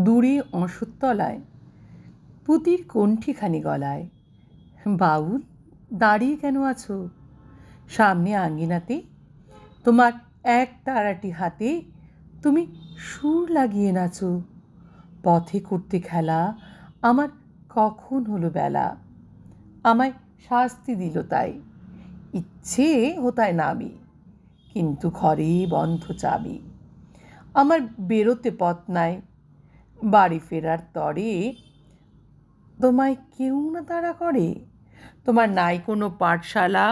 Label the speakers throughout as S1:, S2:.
S1: দূরে অঁসুরতলায় পুতির কণ্ঠিখানি গলায়। বাউল, দাঁড়িয়ে কেন আছো? সামনে আঙ্গিনাতে তোমার এক তারাটি হাতে তুমি সুর লাগিয়ে নাচো। পথে করতে খেলা আমার কখন হলো বেলা। আমায় শাস্তি দিল তাই, ইচ্ছে হোতায় নামি, কিন্তু ঘরে বন্ধ চাবি। আমার বেরোতে পথ নাই, বাড়ি ফেরার তরে তোমায় কেউ না তাড়া করে। তোমার নাই কোনো পাঠশালা,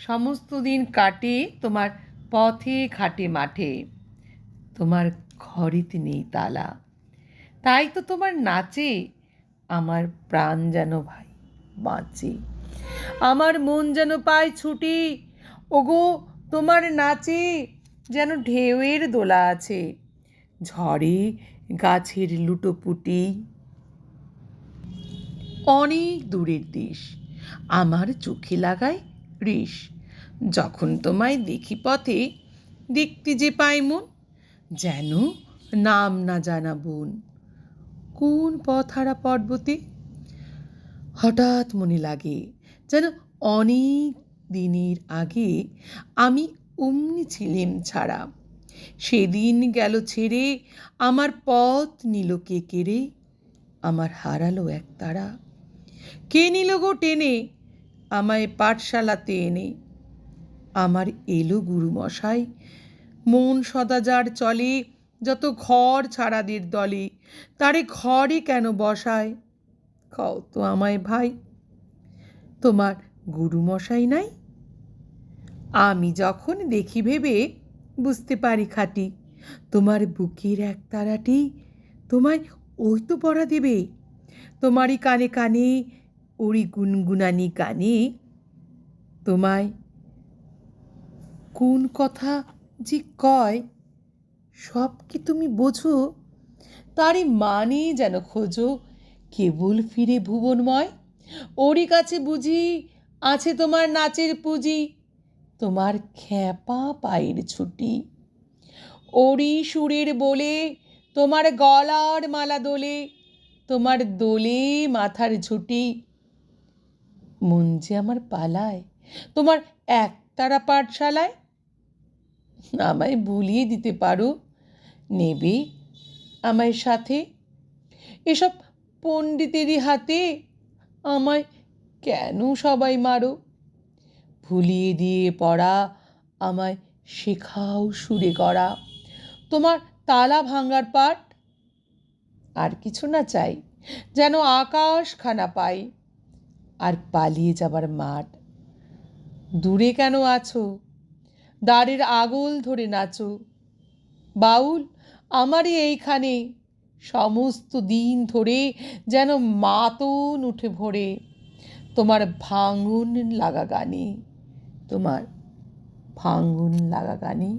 S1: সমস্ত দিন কাটে তোমার পথে ঘাটে মাঠে। তোমার ঘরেতে নেই তালা, তাই তো তোমার নাচে আমার প্রাণ যেন ভাই বাঁচে। আমার মন যেন পায় ছুটি, ওগো তোমার নাচে যেন ঢেউয়ের দোলা আছে। ঝড়ে গাছের লুটোপুটি, অনেক দূরের দেশ আমার চোখে লাগায় রেশ। যখন তোমায় দেখি পথে, দেখতে যে পাই মন যেন নাম না জানা বোন। কোন পথহারা পর্বতে হঠাৎ মনে লাগে যেন অনেক দিনের আগে আমি অমনি ছিলেম ছাড়া। সেদিন গেল ছেড়ে আমার পথ নিল কে কেড়ে, আমার হারালো এক তারা। কে নিল গো টেনে আমায় পাঠশালাতে এনে? আমার এলো গুরুমশাই, মন সদা যার চলে, যত ঘর ছাড়াদের দলে, তারে ঘরে কেন বসায়? কও তো আমায় ভাই, তোমার গুরুমশাই নাই? আমি যখন দেখি ভেবে বুঝতে পারি খাঁটি, তোমার বুকের এক তারাটি তোমায় ওই তো পড়া দেবে। তোমারই কানে কানে ওরি গুনগুনানি গানে তোমায় কোন কথা যে কয়, সব কি তুমি বোঝো? তারই মানে যেন খোঁজো কেবল ফিরে ভুবনময়। ওরই কাছে বুঝি আছে তোমার নাচের পুঁজি, তোমার খ্যাপা পায়ের ছুটি। ওরই সুরের বলে তোমার গলার মালা দোলে, তোমার দোলে মাথার ঝুঁটি। মন যে আমার পালায় তোমার একতারা পাঠশালায়। আমায় ভুলিয়ে দিতে পারো, নেবে আমায় সাথে? এসব পণ্ডিতেরই হাতে আমায় কেন সবাই মারো? ভুলিয়ে দিয়ে পড়া আমায় শেখাও সুরে গড়া। তোমার তালা ভাঙার পাঠ আর কিছু না চাই, যেন আকাশখানা পাই আর পালিয়ে যাবার মাঠ। দূরে কেন আছো? দ্বারের আগল ধরে নাচো। বাউল, আমারই এইখানে সমস্ত দিন ধরে যেন মাতন উঠে ভরে তোমার ভাঙন লাগা গানে, তোমার ভাঙন লাগা গানে।